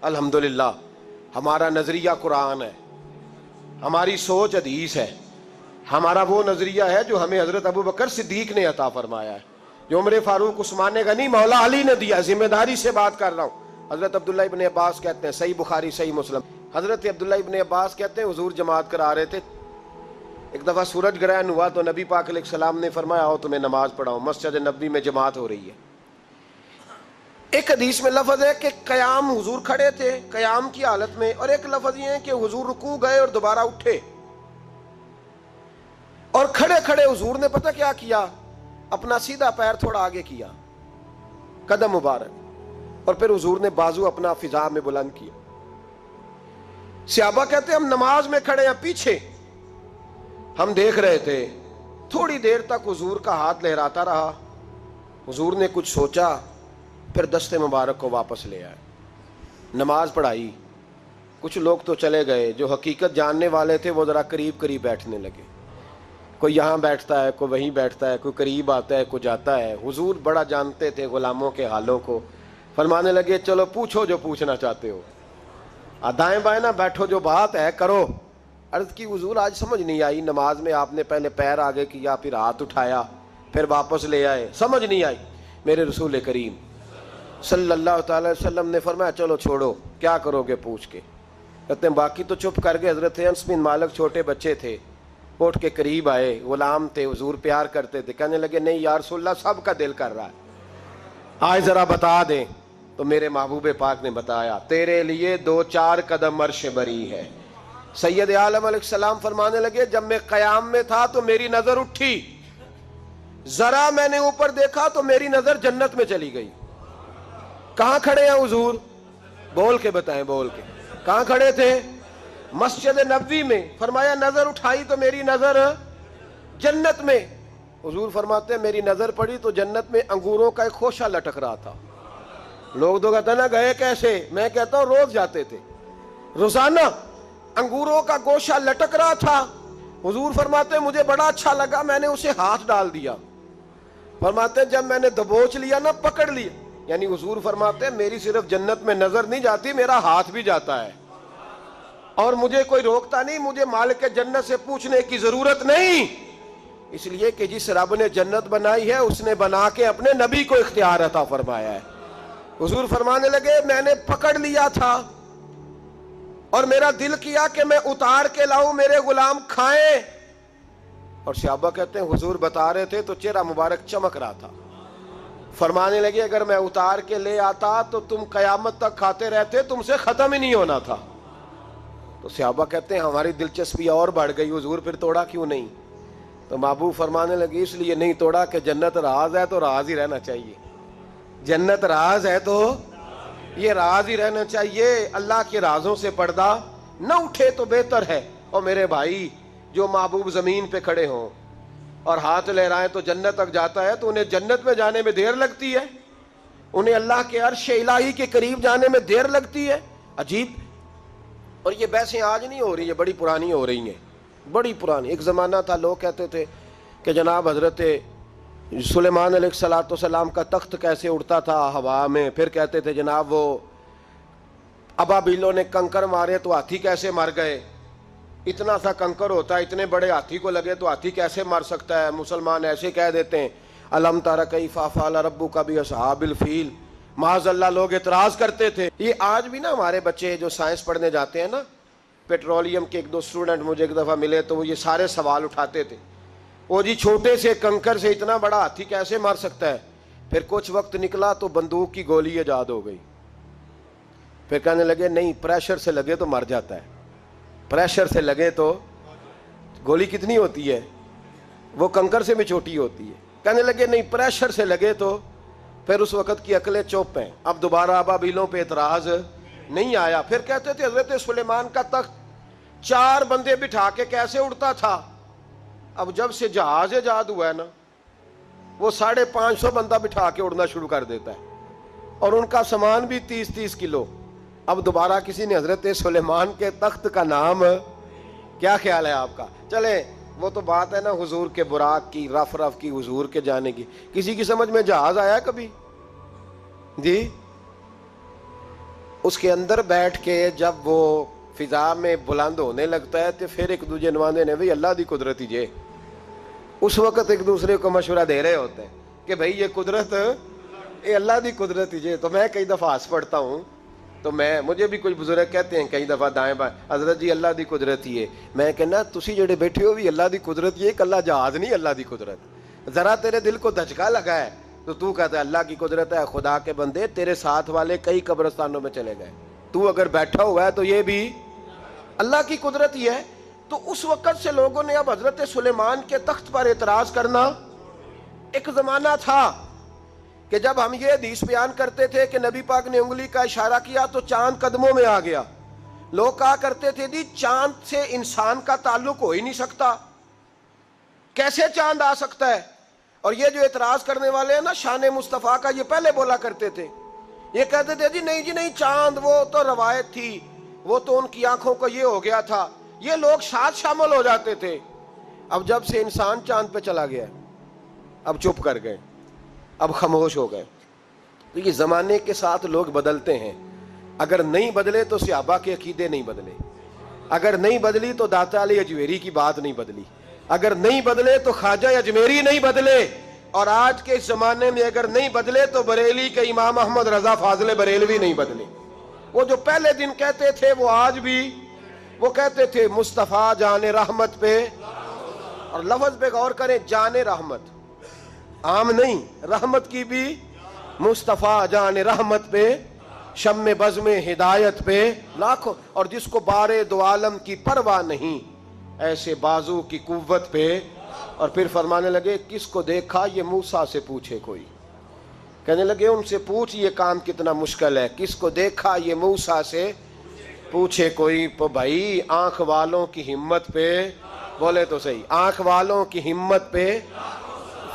الحمدللہ ہمارا نظریہ قرآن ہے، ہماری سوچ حدیث ہے، ہمارا وہ نظریہ ہے جو ہمیں حضرت ابو بکر صدیق نے عطا فرمایا ہے، جو عمر فاروق عثمان غنی مولا علی نے دیا. ذمہ داری سے بات کر رہا ہوں. حضرت عبداللہ ابن عباس کہتے ہیں، صحیح بخاری صحیح مسلم، حضرت عبداللہ ابن عباس کہتے ہیں حضور جماعت کرا رہے تھے، ایک دفعہ سورج گرہن ہوا تو نبی پاک علیہ السلام نے فرمایا آؤ تمہیں نماز پڑھاؤں. مسجد نبوی میں جماعت ہو رہی ہے. ایک حدیث میں لفظ ہے کہ قیام، حضور کھڑے تھے قیام کی حالت میں، اور ایک لفظ یہ ہے کہ حضور رکوع گئے اور دوبارہ اٹھے، اور کھڑے کھڑے حضور نے پتہ کیا کیا، اپنا سیدھا پیر تھوڑا آگے کیا، قدم مبارک، اور پھر حضور نے بازو اپنا فضا میں بلند کیا. صحابہ کہتے ہیں ہم نماز میں کھڑے ہیں پیچھے، ہم دیکھ رہے تھے، تھوڑی دیر تک حضور کا ہاتھ لہراتا رہا. حضور نے کچھ سوچا، پھر دست مبارک کو واپس لے آئے، نماز پڑھائی. کچھ لوگ تو چلے گئے، جو حقیقت جاننے والے تھے وہ ذرا قریب قریب بیٹھنے لگے، کوئی یہاں بیٹھتا ہے، کوئی وہیں بیٹھتا ہے، کوئی قریب آتا ہے، کوئی جاتا ہے. حضور بڑا جانتے تھے غلاموں کے حالوں کو، فرمانے لگے چلو پوچھو جو پوچھنا چاہتے ہو، دائیں بائیں نہ بیٹھو، جو بات ہے کرو. عرض کی حضور آج سمجھ نہیں آئی، نماز میں آپ نے پہلے پیر آگے کیا، پھر ہاتھ اٹھایا، پھر واپس لے آئے، سمجھ نہیں آئی. میرے رسول کریم صلی اللہ تعالی وسلم نے فرمایا چلو چھوڑو، کیا کرو گے پوچھ کے. کہتے ہیں باقی تو چپ کر گئے. حضرت انس بن مالک چھوٹے بچے تھے، اٹھ کے قریب آئے، غلام تھے، حضور پیار کرتے تھے. کہنے لگے نہیں یا رسول اللہ سب کا دل کر رہا ہے، آج ذرا بتا دیں. تو میرے محبوب پاک نے بتایا تیرے لیے 2-4 قدم عرش بری ہے. سید عالم علیہ السلام فرمانے لگے جب میں قیام میں تھا تو میری نظر اٹھی، ذرا میں نے اوپر دیکھا تو میری نظر جنت میں چلی گئی. کہاں کھڑے ہیں حضور؟ بول کے بتائیں، بول کے. کہاں کھڑے تھے؟ مسجد نبوی میں. فرمایا نظر اٹھائی تو میری نظر جنت میں. حضور فرماتے ہیں میری نظر پڑی تو جنت میں انگوروں کا ایک خوشہ لٹک رہا تھا. لوگ تو کہتے ہیں نا گئے کیسے، میں کہتا ہوں روز جاتے تھے، روزانہ انگوروں کا گوشہ لٹک رہا تھا. حضور فرماتے ہیں مجھے بڑا اچھا لگا، میں نے اسے ہاتھ ڈال دیا. فرماتے ہیں جب میں نے دبوچ لیا نا، پکڑ لیا، یعنی حضور فرماتے ہیں میری صرف جنت میں نظر نہیں جاتی، میرا ہاتھ بھی جاتا ہے، اور مجھے کوئی روکتا نہیں، مجھے مالک جنت سے پوچھنے کی ضرورت نہیں. اس لیے کہ جس رب نے جنت بنائی ہے اس نے بنا کے اپنے نبی کو اختیار عطا فرمایا ہے. حضور فرمانے لگے میں نے پکڑ لیا تھا اور میرا دل کیا کہ میں اتار کے لاؤں میرے غلام کھائیں. اور صحابہ کہتے ہیں حضور بتا رہے تھے تو چہرہ مبارک چمک رہا تھا. فرمانے لگے اگر میں اتار کے لے آتا تو تم قیامت تک کھاتے رہتے، تم سے ختم ہی نہیں ہونا تھا. تو صحابہ کہتے ہیں ہماری دلچسپی اور بڑھ گئی، حضور پھر توڑا کیوں نہیں؟ تو محبوب فرمانے لگے اس لیے نہیں توڑا کہ جنت راز ہے تو راز ہی رہنا چاہیے. جنت راز ہے تو یہ راز ہی رہنا چاہیے. اللہ کے رازوں سے پردہ نہ اٹھے تو بہتر ہے. اور میرے بھائی جو محبوب زمین پہ کھڑے ہوں اور ہاتھ لہرائیں تو جنت تک جاتا ہے، تو انہیں جنت میں جانے میں دیر لگتی ہے، انہیں اللہ کے عرش الہی کے قریب جانے میں دیر لگتی ہے. عجیب. اور یہ بحثیں آج نہیں ہو رہی، یہ بڑی پرانی ہو رہی ہیں، بڑی پرانی. ایک زمانہ تھا لوگ کہتے تھے کہ جناب حضرت سلیمان علیہ السلام کا تخت کیسے اڑتا تھا ہوا میں. پھر کہتے تھے جناب وہ ابابیلوں نے کنکر مارے تو ہاتھی کیسے مر گئے. اتنا سا کنکر ہوتا ہے، اتنے بڑے ہاتھی کو لگے تو ہاتھی کیسے مر سکتا ہے. مسلمان ایسے کہہ دیتے ہیں الم تر کیف فعل ربک باصحاب الفیل. معاذ اللہ لوگ اعتراض کرتے تھے. یہ آج بھی نا ہمارے بچے جو سائنس پڑھنے جاتے ہیں نا، پیٹرولیم کے 1-2 اسٹوڈنٹ مجھے ایک دفعہ ملے تو وہ یہ سارے سوال اٹھاتے تھے، وہ جی چھوٹے سے کنکر سے اتنا بڑا ہاتھی کیسے مار سکتا ہے. پھر کچھ وقت نکلا تو بندوق کی گولی ایجاد ہو گئی. پھر کہنے لگے نہیں، پریشر سے لگے تو مر جاتا ہے، پریشر سے لگے تو گولی کتنی ہوتی ہے، وہ کنکر سے بھی چھوٹی ہوتی ہے. کہنے لگے نہیں، پریشر سے لگے تو. پھر اس وقت کی عقلیں چوپ ہیں، اب دوبارہ ابابیلوں پہ اعتراض نہیں آیا. پھر کہتے تھے حضرت سلیمان کا تخت 4 بندے بٹھا کے کیسے اڑتا تھا. اب جب سے جہاز ایجاد ہوا ہے نا، وہ 550 بندہ بٹھا کے اڑنا شروع کر دیتا ہے، اور ان کا سامان بھی 30-30 کلو. اب دوبارہ کسی نے حضرت سلیمان کے تخت کا نام، کیا خیال ہے آپ کا؟ چلے وہ تو بات ہے نا حضور کے براق کی، رف رف کی، حضور کے جانے کی. کسی کی سمجھ میں جہاز آیا ہے کبھی؟ جی اس کے اندر بیٹھ کے جب وہ فضا میں بلند ہونے لگتا ہے تو پھر ایک دوسرے نمانے نے بھائی اللہ دی قدرت ہی جے، اس وقت ایک دوسرے کو مشورہ دے رہے ہوتے ہیں کہ بھائی یہ قدرت یہ اللہ دی قدرت ہی جے۔ تو میں کئی دفعہ ہنس پڑتا ہوں، تو مجھے بھی کچھ بزرگ کہتے ہیں کئی دفعہ دائیں بائیں، حضرت جی اللہ دی قدرت ہی ہے۔ میں کہنا تسی جڑے بیٹھے ہو بھی اللہ دی قدرت یہ، ایک اللہ جہاز نہیں اللہ دی قدرت۔ ذرا تیرے دل کو دھچکا لگا ہے تو کہتا ہے اللہ کی قدرت ہے۔ خدا کے بندے تیرے ساتھ والے کئی قبرستانوں میں چلے گئے، تو اگر بیٹھا ہوا ہے تو یہ بھی اللہ کی قدرت ہی ہے۔ تو اس وقت سے لوگوں نے اب حضرت سلیمان کے تخت پر اعتراض کرنا، ایک زمانہ تھا کہ جب ہم یہ حدیث بیان کرتے تھے کہ نبی پاک نے انگلی کا اشارہ کیا تو چاند قدموں میں آ گیا، لوگ کہا کرتے تھے جی چاند سے انسان کا تعلق ہو ہی نہیں سکتا، کیسے چاند آ سکتا ہے؟ اور یہ جو اعتراض کرنے والے ہیں نا شان مصطفیٰ کا، یہ پہلے بولا کرتے تھے، یہ کہتے تھے جی نہیں چاند وہ تو روایت تھی، وہ تو ان کی آنکھوں کو یہ ہو گیا تھا، یہ لوگ ساتھ شامل ہو جاتے تھے۔ اب جب سے انسان چاند پہ چلا گیا اب چپ کر گئے، اب خاموش ہو گئے۔ تو یہ زمانے کے ساتھ لوگ بدلتے ہیں، اگر نہیں بدلے تو صحابہ کے عقیدے نہیں بدلے، اگر نہیں بدلی تو داتا علی اجمیری کی بات نہیں بدلی، اگر نہیں بدلے تو خواجہ اجمیری نہیں بدلے، اور آج کے اس زمانے میں اگر نہیں بدلے تو بریلی کے امام احمد رضا فاضل بریلوی نہیں بدلے۔ وہ جو پہلے دن کہتے تھے وہ آج بھی وہ کہتے تھے مصطفیٰ جان رحمت پہ، اور لفظ پہ غور کریں، جان رحمت عام نہیں، رحمت کی بھی، مصطفیٰ جان رحمت پہ، شم بزم ہدایت پہ لاکھوں، اور جس کو بارے دو عالم کی پرواہ نہیں ایسے بازو کی قوت پہ۔ اور پھر فرمانے لگے کس کو دیکھا یہ موسیٰ سے پوچھے کوئی، کہنے لگے ان سے پوچھ یہ کام کتنا مشکل ہے، کس کو دیکھا یہ موسیٰ سے پوچھے کوئی۔ تو بھائی آنکھ والوں کی ہمت پہ، بولے تو صحیح، آنکھ والوں کی ہمت پہ۔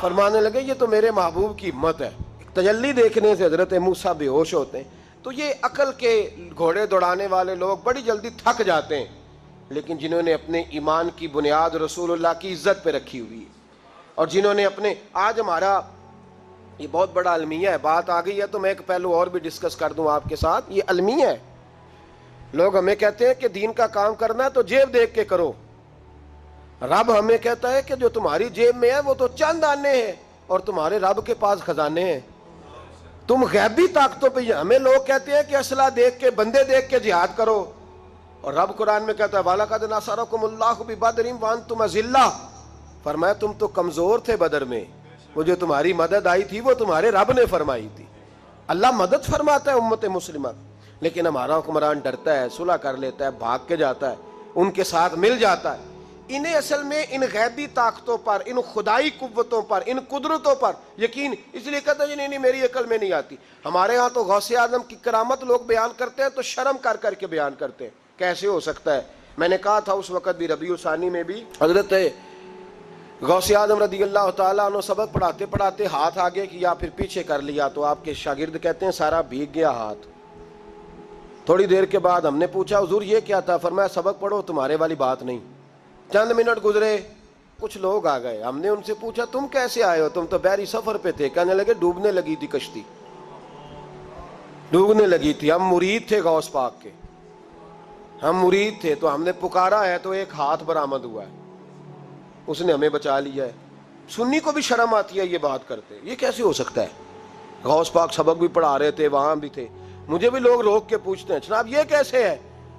فرمانے لگے یہ تو میرے محبوب کی ہمت ہے۔ تجلی دیکھنے سے حضرت موسیٰ بے ہوش ہوتے ہیں۔ تو یہ عقل کے گھوڑے دوڑانے والے لوگ بڑی جلدی تھک جاتے ہیں، لیکن جنہوں نے اپنے ایمان کی بنیاد رسول اللہ کی عزت پہ رکھی ہوئی ہے، اور جنہوں نے اپنے، آج ہمارا یہ بہت بڑا المیہ ہے، بات آ گئی ہے تو میں ایک پہلو اور بھی ڈسکس کر دوں آپ کے ساتھ۔ یہ المیہ ہے، لوگ ہمیں کہتے ہیں کہ دین کا کام کرنا ہے تو جیب دیکھ کے کرو، رب ہمیں کہتا ہے کہ جو تمہاری جیب میں ہے وہ تو چند آنے ہیں اور تمہارے رب کے پاس خزانے ہیں، تم غیبی طاقتوں پہ۔ ہمیں لوگ کہتے ہیں کہ اسلحہ دیکھ کے، بندے دیکھ کے جہاد کرو، اور رب قرآن میں کہتا ہے وَلَقَدْ نَصَرَكُمُ اللَّهُ بِبَدْرٍ وَأَنْتُمْ أَذِلَّةٌ، فرمایا تم تو کمزور تھے بدر میں، وہ جو تمہاری مدد آئی تھی وہ تمہارے رب نے فرمائی تھی۔ اللہ مدد فرماتا ہے امت مسلمہ، لیکن ہمارا حکمران ڈرتا ہے، صلح کر لیتا ہے، بھاگ کے جاتا ہے، ان کے ساتھ مل جاتا ہے۔ انہیں اصل میں ان غیبی طاقتوں پر، ان خدائی قوتوں پر، ان قدرتوں پر یقین، اس لیے کہتا ہے نہیں میری عقل میں نہیں آتی۔ ہمارے ہاں تو غوث اعظم کی کرامت لوگ بیان کرتے ہیں تو شرم کر کر کے بیان کرتے ہیں، کیسے ہو سکتا ہے؟ میں نے کہا تھا اس وقت بھی، ربیع الثانی میں بھی حضرت غوث اعظم رضی اللہ تعالیٰ عنہ سبق پڑھاتے پڑھاتے ہاتھ آگے کیا پھر پیچھے کر لیا، تو آپ کے شاگرد کہتے ہیں سارا بھیگ گیا ہاتھ۔ تھوڑی دیر کے بعد ہم نے پوچھا حضور یہ کیا تھا؟ فرمایا سبق پڑھو، تمہارے والی بات نہیں۔ چند منٹ گزرے، کچھ لوگ آ گئے، ہم نے ان سے پوچھا تم کیسے آئے ہو؟ تم تو بحری سفر پہ تھے۔ کہنے لگے ڈوبنے لگی تھی کشتی، ڈوبنے لگی تھی، ہم مرید تھے غوث پاک کے، ہم مرید تھے، تو ہم نے پکارا ہے تو ایک ہاتھ برآمد ہوا ہے، اس نے ہمیں بچا لیا ہے۔ سنی کو بھی شرم آتی ہے یہ بات کرتے، یہ کیسے ہو سکتا ہے؟ غوث پاک سبق بھی پڑھا رہے تھے، وہاں بھی تھے، مجھے بھی لوگ روک کے پوچھتے ہیں جناب یہ کیسے ہے؟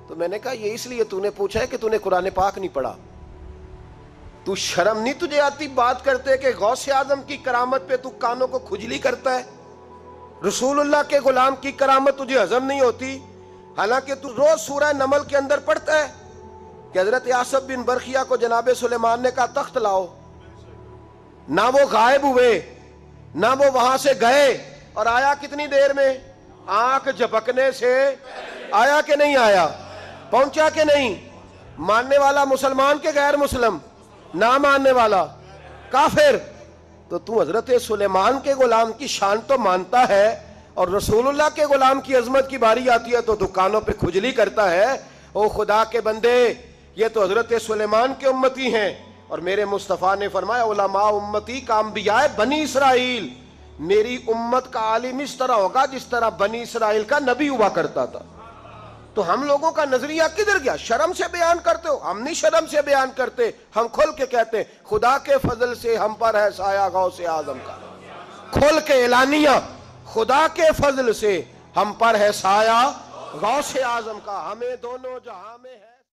تو میں نے کہا یہ اس لیے تو نے پوچھا ہے کہ تو نے قرآن پاک نہیں پڑھا، تو شرم نہیں تجھے آتی بات کرتے کہ غوث اعظم کی کرامت پہ تو کانوں کو کھجلی کرتا ہے؟ رسول اللہ کے غلام کی کرامت تجھے ہضم نہیں ہوتی؟ حالانکہ تو روز سورہ نمل کے اندر پڑھتا ہے کہ حضرت آصف بن برخیہ کو جناب سلیمان نے کہا تخت لاؤ، نہ وہ غائب ہوئے نہ وہ وہاں سے گئے، اور آیا کتنی دیر میں؟ آنکھ جھپکنے سے آیا کہ نہیں آیا؟ پہنچا کہ نہیں؟ ماننے والا مسلمان کے غیر مسلم، نہ ماننے والا کافر۔ تو حضرت سلیمان کے غلام کی شان تو مانتا ہے، اور رسول اللہ کے غلام کی عظمت کی باری آتی ہے تو دکانوں پہ کھجلی کرتا ہے۔ او خدا کے بندے، یہ تو حضرت سلیمان کے امتی ہیں، اور میرے مصطفیٰ نے فرمایا علماء امتی کا انبیاء بنی اسرائیل، میری امت کا عالم اس طرح ہوگا جس طرح بنی اسرائیل کا نبی ہوا کرتا تھا۔ تو ہم لوگوں کا نظریہ کدھر گیا؟ شرم سے بیان کرتے ہو؟ ہم نہیں شرم سے بیان کرتے، ہم کھل کے کہتے ہیں خدا کے فضل سے ہم پر ہے سایہ غوث اعظم کا، کھل کے اعلانیہ، خدا کے فضل سے ہم پر ہے سایہ غوث اعظم کا، ہمیں دونوں جہاں میں ہے